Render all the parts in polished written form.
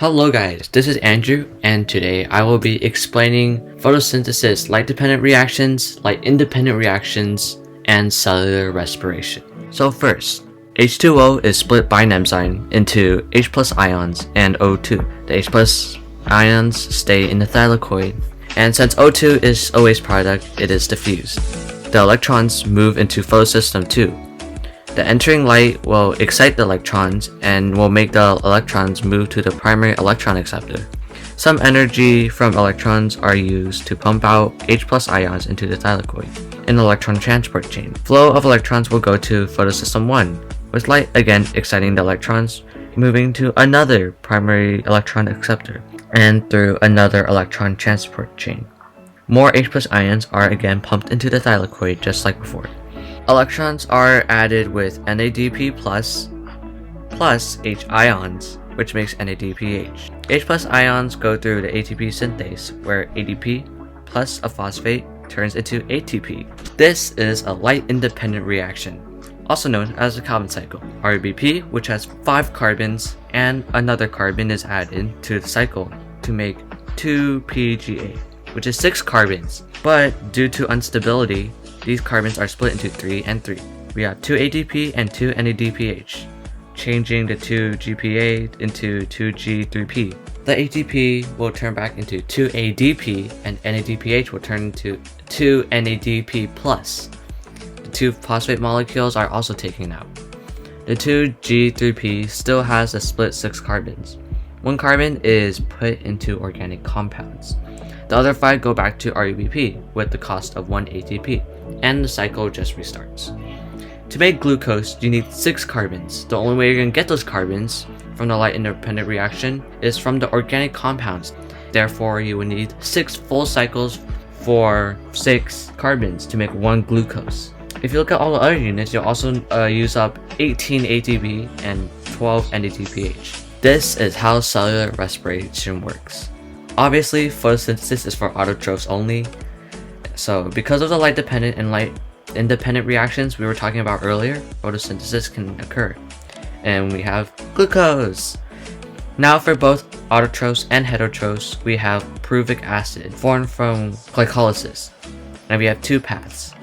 Hello guys, this is Andrew, and today I will be explaining photosynthesis, light-dependent reactions, light-independent reactions, and cellular respiration. So first, H2O is split by an enzyme into H plus ions and O2. The H plus ions stay in the thylakoid, and since O2 is a waste product, it is diffused. The electrons move into photosystem 2. The entering light will excite the electrons and will make the electrons move to the primary electron acceptor. Some energy from electrons are used to pump out H plus ions into the thylakoid in the electron transport chain. Flow of electrons will go to photosystem 1, with light again exciting the electrons, moving to another primary electron acceptor and through another electron transport chain. More H plus ions are again pumped into the thylakoid just like before. Electrons are added with NADP plus H ions, which makes NADPH. H plus ions go through the ATP synthase, where ADP plus a phosphate turns into ATP. This is a light-independent reaction, also known as a Calvin cycle. RBP, which has 5 carbons, and another carbon is added to the cycle to make 2PGA, which is 6 carbons. But due to instability, these carbons are split into 3 and 3. We have 2 ADP and 2 NADPH, changing the 2 GPA into 2G3P. The ATP will turn back into 2 ADP and NADPH will turn into 2 NADP+. The 2 phosphate molecules are also taken out. The 2G3P still has a split 6 carbons. 1 carbon is put into organic compounds. The other 5 go back to RUBP with the cost of 1 ATP, and the cycle just restarts. To make glucose, you need 6 carbons. The only way you're going to get those carbons from the light-independent reaction is from the organic compounds. Therefore, you would need 6 full cycles for 6 carbons to make 1 glucose. If you look at all the other units, you'll also use up 18 ATP and 12 NADPH. This is how cellular respiration works. Obviously, photosynthesis is for autotrophs only. So because of the light-dependent and light-independent reactions we were talking about earlier, photosynthesis can occur. And we have glucose. Now for both autotrophs and heterotrophs, we have pyruvic acid formed from glycolysis. And we have 2 paths.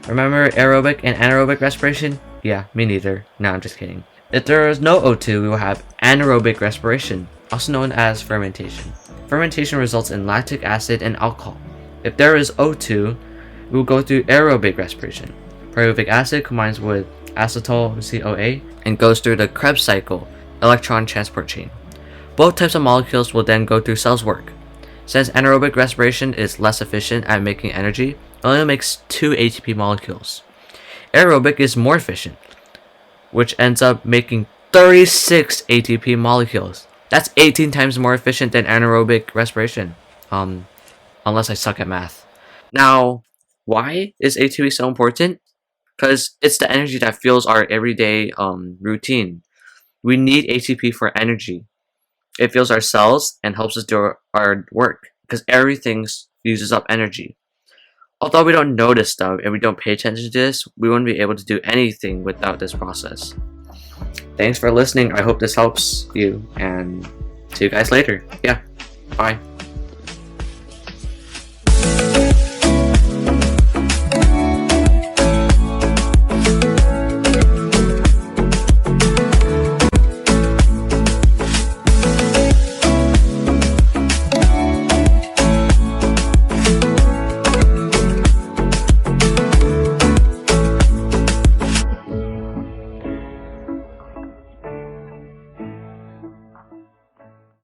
Remember aerobic and anaerobic respiration? Yeah, me neither. No, I'm just kidding. If there is no O2, we will have anaerobic respiration, also known as fermentation. Fermentation results in lactic acid and alcohol. If there is O2, we will go through aerobic respiration. Pyruvic acid combines with acetyl CoA and goes through the Krebs cycle, electron transport chain. Both types of molecules will then go through cell's work. Since anaerobic respiration is less efficient at making energy, it only makes 2 ATP molecules. Aerobic is more efficient, which ends up making 36 ATP molecules. That's 18 times more efficient than anaerobic respiration. Unless I suck at math. Now, why is ATP so important? Because it's the energy that fuels our everyday routine. We need ATP for energy. It fuels our cells and helps us do our work, because everything uses up energy. Although we don't know this stuff and we don't pay attention to this, we wouldn't be able to do anything without this process. Thanks for listening. I hope this helps you, and see you guys later. Yeah, bye.